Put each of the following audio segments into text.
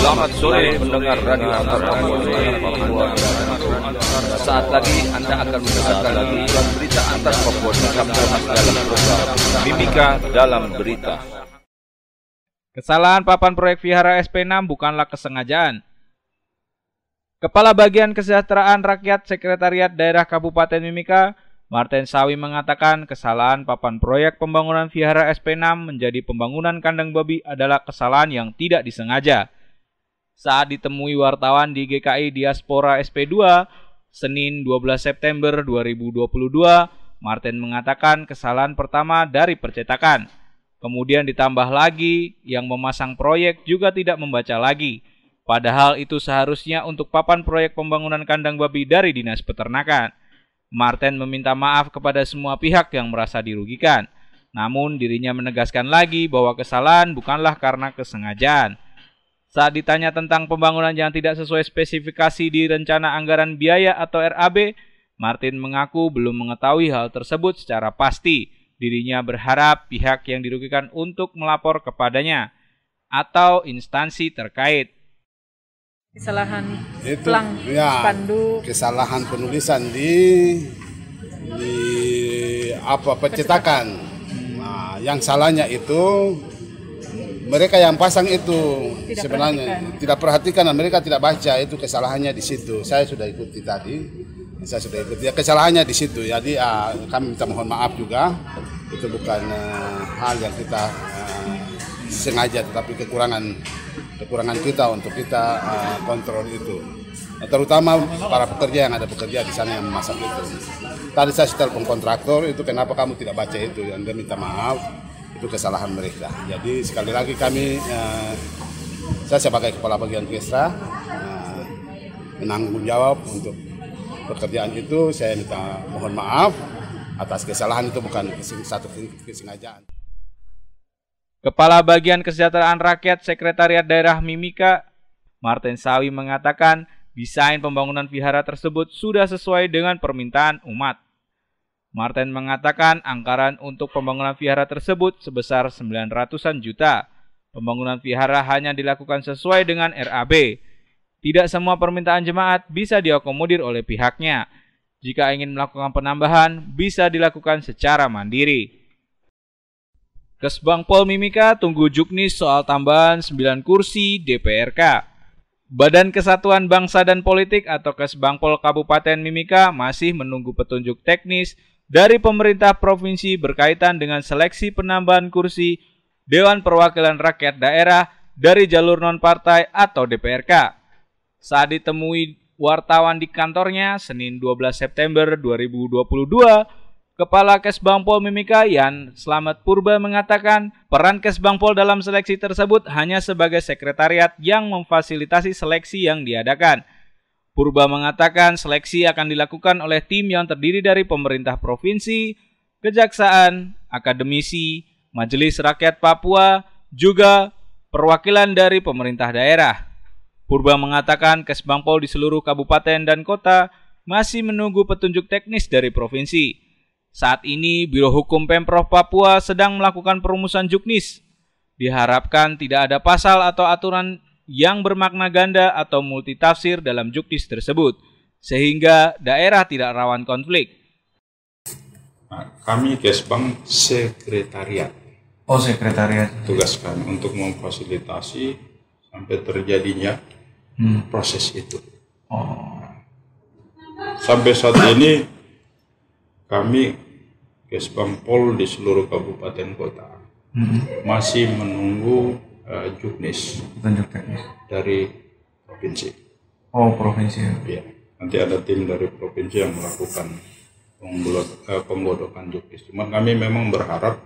Selamat sore pendengar radio antara saat lagi Anda akan mendengarkan berita antar Papua dalam program Mimika dalam Berita. Kesalahan papan proyek Vihara SP6 bukanlah kesengajaan. Kepala Bagian Kesejahteraan Rakyat Sekretariat Daerah Kabupaten Mimika, Martin Sawi mengatakan kesalahan papan proyek pembangunan Vihara SP6 menjadi pembangunan kandang babi adalah kesalahan yang tidak disengaja. Saat ditemui wartawan di GKI Diaspora SP2, Senin 12 September 2022, Martin mengatakan kesalahan pertama dari percetakan. Kemudian ditambah lagi, yang memasang proyek juga tidak membaca lagi. Padahal itu seharusnya untuk papan proyek pembangunan kandang babi dari Dinas Peternakan. Martin meminta maaf kepada semua pihak yang merasa dirugikan. Namun dirinya menegaskan lagi bahwa kesalahan bukanlah karena kesengajaan. Saat ditanya tentang pembangunan yang tidak sesuai spesifikasi di rencana anggaran biaya atau RAB, Martin mengaku belum mengetahui hal tersebut secara pasti. Dirinya berharap pihak yang dirugikan untuk melapor kepadanya atau instansi terkait. Kesalahan itu spanduk, kesalahan penulisan di percetakan. Nah, yang salahnya itu mereka yang pasang itu sebenarnya tidak perhatikan dan mereka tidak baca, itu kesalahannya di situ. Saya sudah ikuti tadi, ya, kesalahannya di situ. Jadi kami minta mohon maaf juga, itu bukan hal yang kita sengaja, tetapi kekurangan kita untuk kita kontrol itu. Terutama para pekerja yang ada bekerja di sana yang memasak itu. Tadi saya telepon kontraktor, itu kenapa kamu tidak baca itu, dan dia minta maaf, itu kesalahan mereka. Jadi sekali lagi kami, saya sebagai kepala bagian Kesra menanggung jawab untuk pekerjaan itu. Saya minta mohon maaf atas kesalahan, itu bukan satu kesengajaan. Kepala Bagian Kesejahteraan Rakyat Sekretariat Daerah Mimika, Martin Sawi mengatakan desain pembangunan vihara tersebut sudah sesuai dengan permintaan umat. Martin mengatakan anggaran untuk pembangunan vihara tersebut sebesar 900-an juta. Pembangunan vihara hanya dilakukan sesuai dengan RAB. Tidak semua permintaan jemaat bisa diakomodir oleh pihaknya. Jika ingin melakukan penambahan, bisa dilakukan secara mandiri. Kesbangpol Mimika tunggu juknis soal tambahan 9 kursi DPRK. Badan Kesatuan Bangsa dan Politik atau Kesbangpol Kabupaten Mimika masih menunggu petunjuk teknis dari pemerintah provinsi berkaitan dengan seleksi penambahan kursi Dewan Perwakilan Rakyat Daerah dari jalur non-partai atau DPRK. Saat ditemui wartawan di kantornya Senin 12 September 2022, Kepala Kesbangpol Mimika Yan Slamet Purba mengatakan peran Kesbangpol dalam seleksi tersebut hanya sebagai sekretariat yang memfasilitasi seleksi yang diadakan. Purba mengatakan seleksi akan dilakukan oleh tim yang terdiri dari pemerintah provinsi, kejaksaan, akademisi, Majelis Rakyat Papua, juga perwakilan dari pemerintah daerah. Purba mengatakan Kesbangpol di seluruh kabupaten dan kota masih menunggu petunjuk teknis dari provinsi. Saat ini, Biro Hukum Pemprov Papua sedang melakukan perumusan juknis. Diharapkan tidak ada pasal atau aturan yang bermakna ganda atau multitafsir dalam juknis tersebut, sehingga daerah tidak rawan konflik. Kami Kesbang sekretariat. Oh, sekretariat. Tugas kami untuk memfasilitasi sampai terjadinya proses itu. Sampai saat ini kami Kesbangpol di seluruh kabupaten kota masih menunggu juknis dari provinsi. Oh, provinsi. Ya, nanti ada tim dari provinsi yang melakukan penggodokan juknis. Cuma kami memang berharap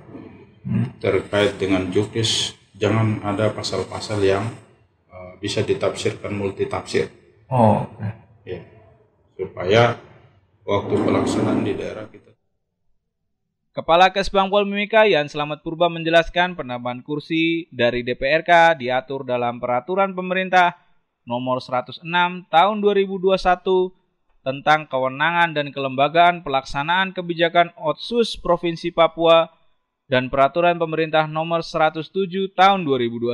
terkait dengan juknis jangan ada pasal-pasal yang bisa ditafsirkan multitafsir. Oh, oke. Ya, supaya waktu pelaksanaan di daerah kita. Kepala Kesbangpol Mimika Yan Slamet Purba menjelaskan penambahan kursi dari DPRK diatur dalam Peraturan Pemerintah Nomor 106 Tahun 2021 tentang kewenangan dan kelembagaan pelaksanaan kebijakan Otsus Provinsi Papua dan Peraturan Pemerintah Nomor 107 Tahun 2021.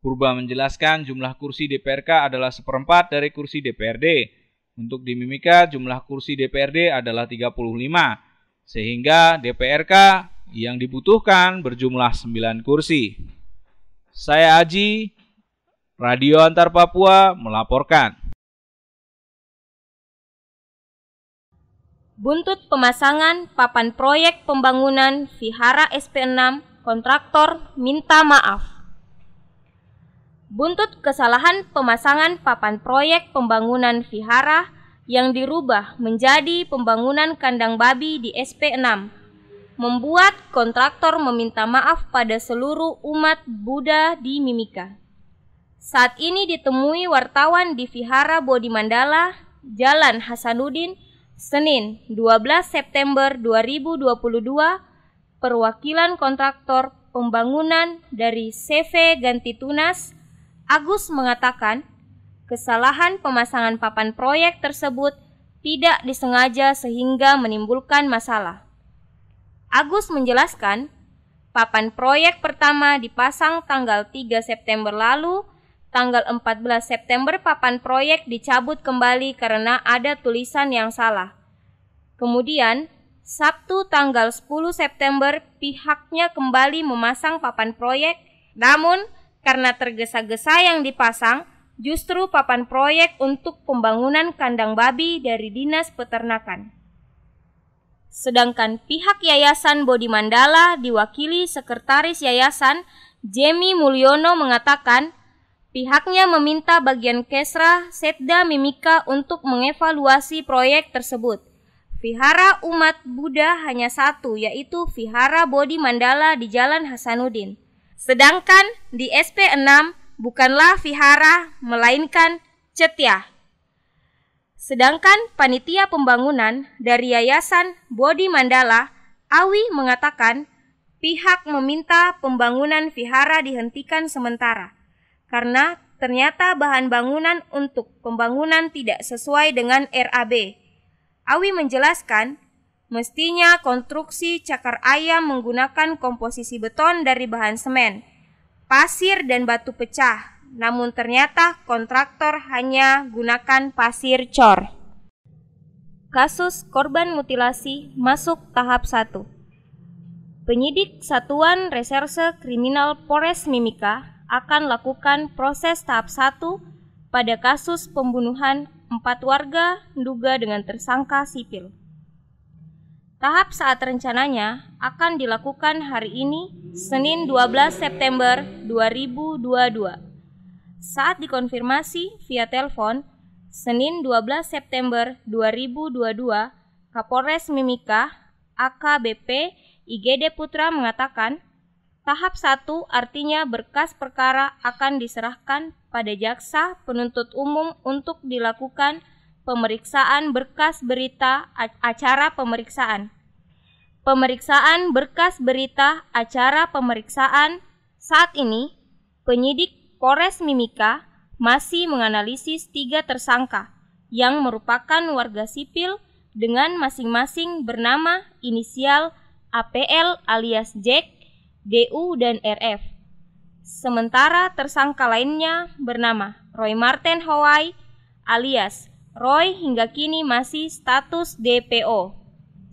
Purba menjelaskan jumlah kursi DPRK adalah 1/4 dari kursi DPRD. Untuk di Mimika jumlah kursi DPRD adalah 35, sehingga DPRK yang dibutuhkan berjumlah 9 kursi. Saya Aji, Radio Antar Papua melaporkan. Buntut pemasangan papan proyek pembangunan Vihara SP6, kontraktor minta maaf. Buntut kesalahan pemasangan papan proyek pembangunan vihara yang dirubah menjadi pembangunan kandang babi di SP6, membuat kontraktor meminta maaf pada seluruh umat Buddha di Mimika. Saat ini ditemui wartawan di Vihara Bodhi Mandala, Jalan Hasanuddin, Senin 12 September 2022, perwakilan kontraktor pembangunan dari CV Ganti Tunas, Agus mengatakan, kesalahan pemasangan papan proyek tersebut tidak disengaja sehingga menimbulkan masalah. Agus menjelaskan, papan proyek pertama dipasang tanggal 3 September lalu, tanggal 14 September papan proyek dicabut kembali karena ada tulisan yang salah. Kemudian, Sabtu tanggal 10 September pihaknya kembali memasang papan proyek, namun karena tergesa-gesa yang dipasang, justru papan proyek untuk pembangunan kandang babi dari Dinas Peternakan. Sedangkan pihak Yayasan Bodhi Mandala diwakili Sekretaris Yayasan Jemi Mulyono mengatakan, pihaknya meminta bagian Kesra Setda Mimika untuk mengevaluasi proyek tersebut. Vihara umat Buddha hanya satu, yaitu Vihara Bodhi Mandala di Jalan Hasanuddin. Sedangkan di SP6 bukanlah vihara, melainkan cetyah. Sedangkan panitia pembangunan dari Yayasan Bodhi Mandala, Awi mengatakan pihak meminta pembangunan vihara dihentikan sementara karena ternyata bahan bangunan untuk pembangunan tidak sesuai dengan RAB. Awi menjelaskan, mestinya konstruksi cakar ayam menggunakan komposisi beton dari bahan semen, pasir dan batu pecah, namun ternyata kontraktor hanya gunakan pasir cor. Kasus korban mutilasi masuk tahap 1. Penyidik Satuan Reserse Kriminal Polres Mimika akan lakukan proses tahap 1 pada kasus pembunuhan 4 warga diduga dengan tersangka sipil. Tahap saat rencananya akan dilakukan hari ini, Senin 12 September 2022. Saat dikonfirmasi via telepon, Senin 12 September 2022, Kapolres Mimika, AKBP IGD Putra mengatakan, tahap 1 artinya berkas perkara akan diserahkan pada jaksa penuntut umum untuk dilakukan pemeriksaan berkas berita acara pemeriksaan. Pemeriksaan berkas berita acara pemeriksaan. Saat ini, penyidik Polres Mimika masih menganalisis 3 tersangka yang merupakan warga sipil dengan masing-masing bernama inisial APL alias Jack, DU, dan RF. Sementara tersangka lainnya bernama Roy Martin Hawaii alias Roy hingga kini masih status DPO.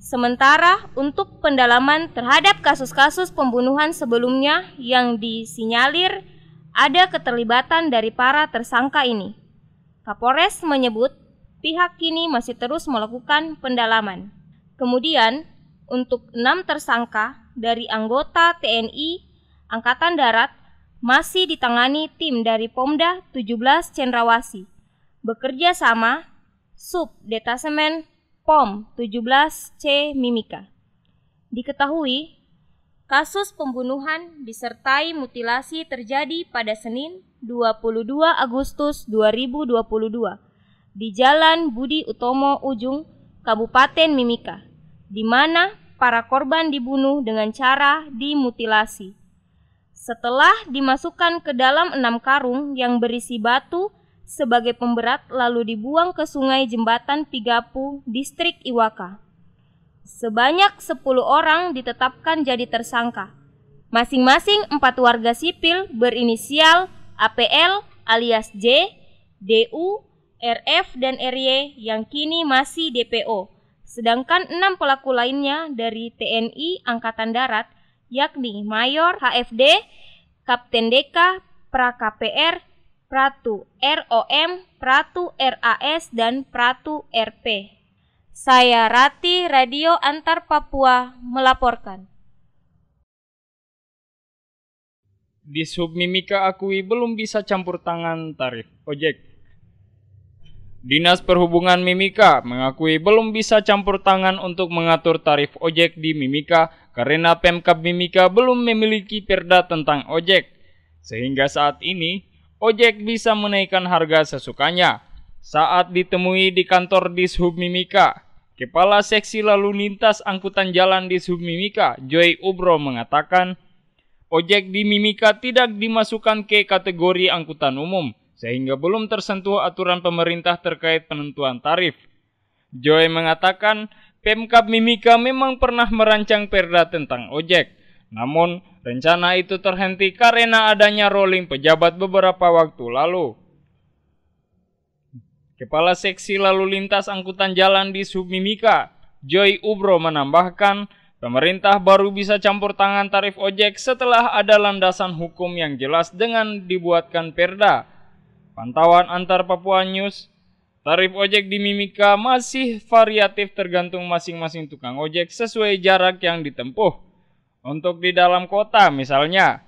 Sementara untuk pendalaman terhadap kasus-kasus pembunuhan sebelumnya yang disinyalir ada keterlibatan dari para tersangka ini, Kapolres menyebut pihak kini masih terus melakukan pendalaman. Kemudian untuk 6 tersangka dari anggota TNI Angkatan Darat masih ditangani tim dari Pomda 17 Cendrawasih bekerja sama Sub Detasemen POM 17C Mimika. Diketahui, kasus pembunuhan disertai mutilasi terjadi pada Senin 22 Agustus 2022 di Jalan Budi Utomo Ujung, Kabupaten Mimika, di mana para korban dibunuh dengan cara dimutilasi. Setelah dimasukkan ke dalam 6 karung yang berisi batu sebagai pemberat lalu dibuang ke sungai Jembatan Pigapu, Distrik Iwaka. Sebanyak 10 orang ditetapkan jadi tersangka. Masing-masing 4 warga sipil berinisial APL alias J, DU, RF, dan RY yang kini masih DPO. Sedangkan 6 pelaku lainnya dari TNI Angkatan Darat yakni Mayor HFD, Kapten DK, Pra-KPR, Pratu ROM, Pratu RAS, dan Pratu RP. Saya Rati, Radio Antar Papua melaporkan. Dishub Mimika akui belum bisa campur tangan tarif ojek. Dinas Perhubungan Mimika mengakui belum bisa campur tangan untuk mengatur tarif ojek di Mimika karena Pemkab Mimika belum memiliki perda tentang ojek. Sehingga saat ini, ojek bisa menaikkan harga sesukanya. Saat ditemui di kantor Dishub Mimika, Kepala Seksi Lalu Lintas Angkutan Jalan Dishub Mimika, Joy Ubro mengatakan, ojek di Mimika tidak dimasukkan ke kategori angkutan umum, sehingga belum tersentuh aturan pemerintah terkait penentuan tarif. Joy mengatakan, Pemkab Mimika memang pernah merancang perda tentang ojek, namun rencana itu terhenti karena adanya rolling pejabat beberapa waktu lalu. Kepala Seksi Lalu Lintas Angkutan Jalan di Mimika, Joy Ubro menambahkan, pemerintah baru bisa campur tangan tarif ojek setelah ada landasan hukum yang jelas dengan dibuatkan perda. Pantauan Antar Papua News, tarif ojek di Mimika masih variatif tergantung masing-masing tukang ojek sesuai jarak yang ditempuh. Untuk di dalam kota misalnya,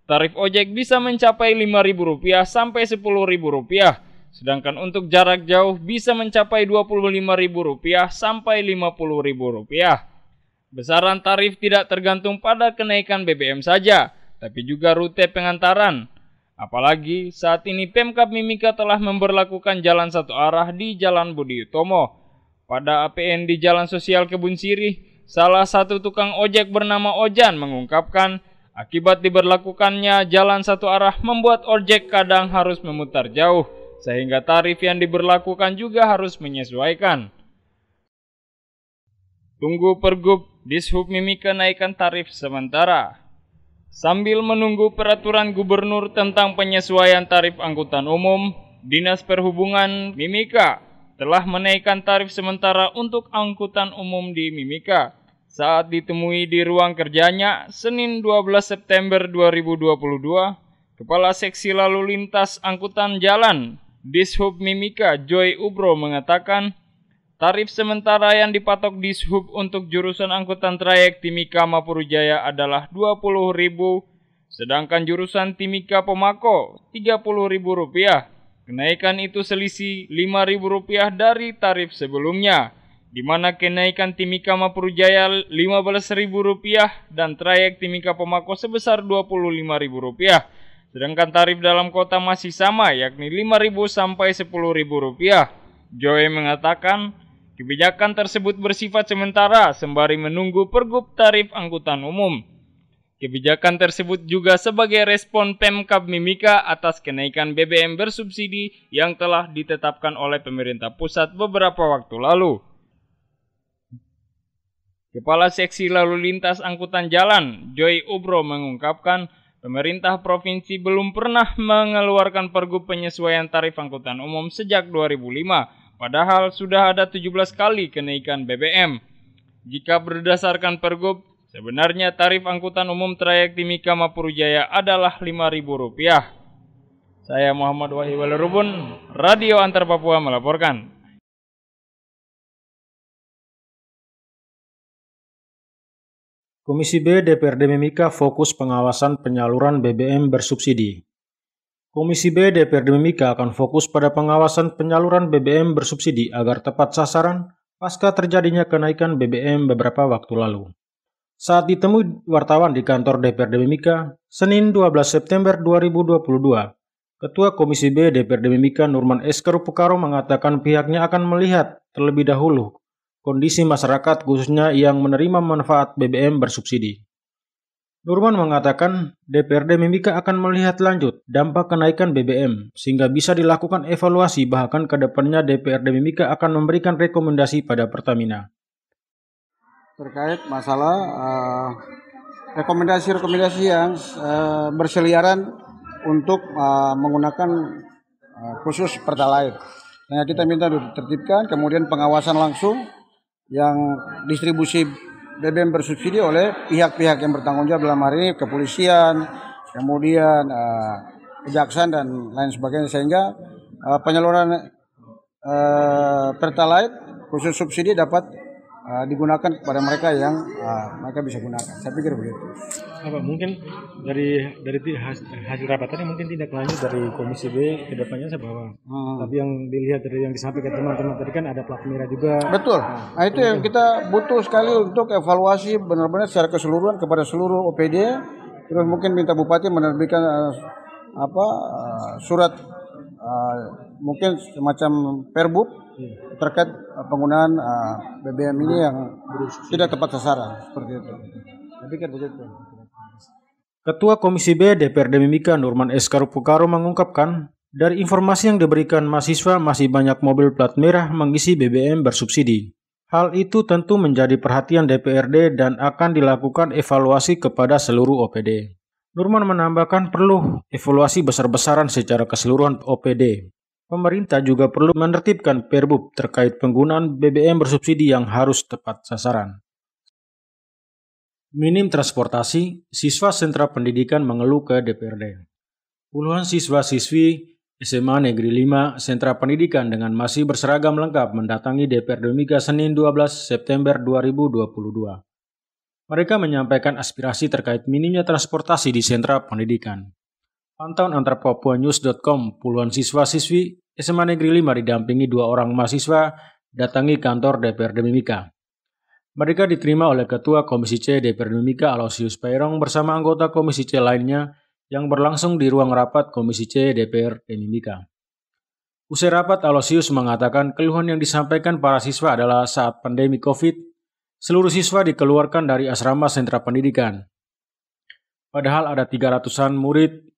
tarif ojek bisa mencapai Rp5.000 sampai Rp10.000. Sedangkan untuk jarak jauh bisa mencapai Rp25.000 sampai Rp50.000. Besaran tarif tidak tergantung pada kenaikan BBM saja, tapi juga rute pengantaran. Apalagi saat ini Pemkab Mimika telah memberlakukan jalan satu arah di Jalan Budi Utomo. Pada APN di Jalan Sosial Kebun Sirih, salah satu tukang ojek bernama Ojan mengungkapkan, akibat diberlakukannya jalan satu arah membuat ojek kadang harus memutar jauh, sehingga tarif yang diberlakukan juga harus menyesuaikan. Tunggu Pergub Dishub Mimika naikkan tarif sementara. Sambil menunggu peraturan gubernur tentang penyesuaian tarif angkutan umum, Dinas Perhubungan Mimika telah menaikkan tarif sementara untuk angkutan umum di Mimika. Saat ditemui di ruang kerjanya Senin 12 September 2022, Kepala Seksi Lalu Lintas Angkutan Jalan Dishub Mimika, Joy Ubro mengatakan, tarif sementara yang dipatok Dishub untuk jurusan angkutan trayek Timika Mapurujaya adalah Rp20.000, sedangkan jurusan Timika Pomako Rp30.000. Kenaikan itu selisih Rp5.000 dari tarif sebelumnya, di mana kenaikan Timika Mapurujaya Rp15.000 dan trayek Timika Pomako sebesar Rp25.000. Sedangkan tarif dalam kota masih sama, yakni Rp5.000 sampai Rp10.000. Joy mengatakan, kebijakan tersebut bersifat sementara sembari menunggu Pergub tarif angkutan umum. Kebijakan tersebut juga sebagai respon Pemkab Mimika atas kenaikan BBM bersubsidi yang telah ditetapkan oleh pemerintah pusat beberapa waktu lalu. Kepala Seksi Lalu Lintas Angkutan Jalan, Joy Ubro mengungkapkan, pemerintah provinsi belum pernah mengeluarkan Pergub penyesuaian tarif angkutan umum sejak 2005, padahal sudah ada 17 kali kenaikan BBM. Jika berdasarkan Pergub, sebenarnya tarif angkutan umum trayek Timika Mapurujaya adalah Rp5.000. Saya Muhammad Wahyu Walerubun, Radio Antar Papua melaporkan. Komisi B DPRD Mimika fokus pengawasan penyaluran BBM bersubsidi. Komisi B DPRD Mimika akan fokus pada pengawasan penyaluran BBM bersubsidi agar tepat sasaran pasca terjadinya kenaikan BBM beberapa waktu lalu. Saat ditemui wartawan di kantor DPRD Mimika, Senin 12 September 2022, Ketua Komisi B DPRD Mimika Nurman Eskeru Pekaro mengatakan pihaknya akan melihat terlebih dahulu kondisi masyarakat khususnya yang menerima manfaat BBM bersubsidi. Nurman mengatakan DPRD Mimika akan melihat lanjut dampak kenaikan BBM sehingga bisa dilakukan evaluasi, bahkan ke depannya DPRD Mimika akan memberikan rekomendasi pada Pertamina. terkait masalah rekomendasi-rekomendasi yang berseliaran untuk menggunakan khusus Pertalite. Nah, kita minta ditertibkan, kemudian pengawasan langsung yang distribusi BBM bersubsidi oleh pihak-pihak yang bertanggung jawab dalam hari ini kepolisian, kemudian kejaksaan dan lain sebagainya, sehingga penyaluran Pertalite khusus subsidi dapat digunakan kepada mereka yang mereka bisa gunakan. Saya pikir begitu. Apa mungkin dari hasil rapat tadi mungkin tindak lanjut dari Komisi B ke depannya bahwa tapi yang dilihat dari yang disampaikan teman-teman tadi kan ada plat merah juga. Betul. Nah, itu yang kita butuh sekali untuk evaluasi benar-benar secara keseluruhan kepada seluruh OPD. Terus mungkin minta Bupati menerbitkan surat mungkin semacam perbub terkait penggunaan BBM ini yang tidak tepat sasaran seperti itu. Saya pikir begitu. Ketua Komisi B DPRD Mimika Nurman Eskarupukaro mengungkapkan, dari informasi yang diberikan mahasiswa masih banyak mobil plat merah mengisi BBM bersubsidi. Hal itu tentu menjadi perhatian DPRD dan akan dilakukan evaluasi kepada seluruh OPD. Nurman menambahkan perlu evaluasi besar-besaran secara keseluruhan OPD. Pemerintah juga perlu menertibkan perbub terkait penggunaan BBM bersubsidi yang harus tepat sasaran. Minim transportasi, siswa sentra pendidikan mengeluh ke DPRD. Puluhan siswa-siswi SMA Negeri 5 sentra pendidikan dengan masih berseragam lengkap mendatangi DPRD Mimika Senin 12 September 2022. Mereka menyampaikan aspirasi terkait minimnya transportasi di sentra pendidikan. Pantauan antarpapuanews.com, puluhan siswa-siswi SMA Negeri 5 didampingi 2 orang mahasiswa datangi kantor DPRD Mimika. Mereka diterima oleh Ketua Komisi C DPRD Mimika Aloysius Peirong bersama anggota Komisi C lainnya yang berlangsung di ruang rapat Komisi C DPRD Mimika. Usai rapat, Aloysius mengatakan keluhan yang disampaikan para siswa adalah saat pandemi COVID, seluruh siswa dikeluarkan dari asrama sentra pendidikan. Padahal ada 300-an murid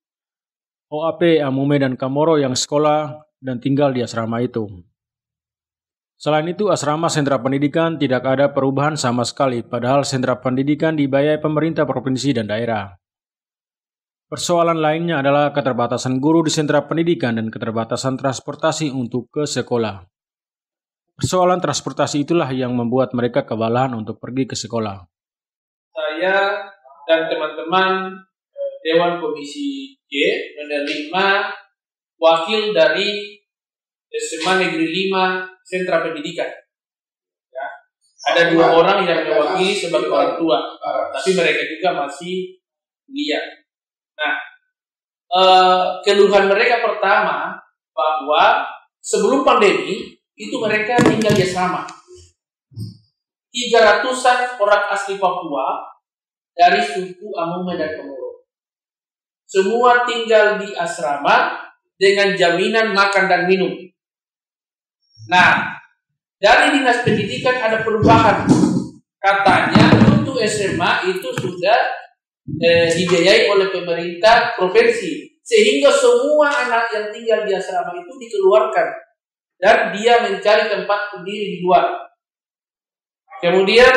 OAP, Amume, dan Kamoro yang sekolah dan tinggal di asrama itu. Selain itu, asrama sentra pendidikan tidak ada perubahan sama sekali, padahal sentra pendidikan dibiayai pemerintah provinsi dan daerah. Persoalan lainnya adalah keterbatasan guru di sentra pendidikan dan keterbatasan transportasi untuk ke sekolah. Persoalan transportasi itulah yang membuat mereka kewalahan untuk pergi ke sekolah. Saya dan teman-teman Dewan Komisi J menerima wakil dari SMA Negeri 5 Sentra Pendidikan. Ya. Ada 2 orang yang mewakili sebagai orang tua, tapi mereka juga masih kuliah. Nah, keluhan mereka pertama bahwa sebelum pandemi itu mereka tinggal di asrama. 300-an orang asli Papua dari suku Amume dan Kamoro. Semua tinggal di asrama dengan jaminan makan dan minum. Nah, dari Dinas Pendidikan ada perubahan. Katanya untuk SMA itu sudah dibiayai oleh pemerintah provinsi. Sehingga semua anak yang tinggal di asrama itu dikeluarkan. Dan dia mencari tempat sendiri di luar. Kemudian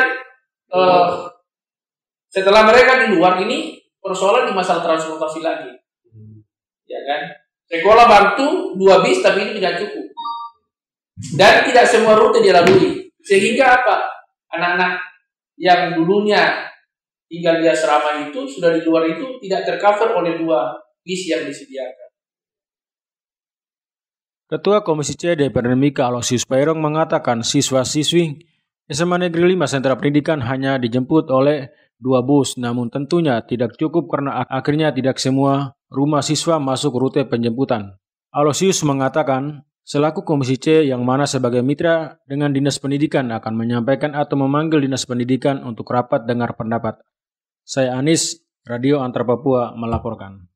setelah mereka di luar ini, persoalan di masalah transportasi lagi. Ya kan? Sekolah bantu 2 bis tapi ini tidak cukup. Dan tidak semua rute dilalui. Sehingga apa? Anak-anak yang dulunya tinggal di asrama itu, sudah di luar itu tidak tercover oleh 2 bis yang disediakan. Ketua Komisi C DPRD Mimika Aloysius Peirong mengatakan siswa-siswi SMA Negeri 5 Sentra Pendidikan hanya dijemput oleh 2 bus, namun tentunya tidak cukup karena akhirnya tidak semua rumah siswa masuk rute penjemputan. Aloysius mengatakan, selaku Komisi C yang mana sebagai mitra dengan Dinas Pendidikan akan menyampaikan atau memanggil Dinas Pendidikan untuk rapat dengar pendapat. Saya Anis, Radio Antar Papua melaporkan.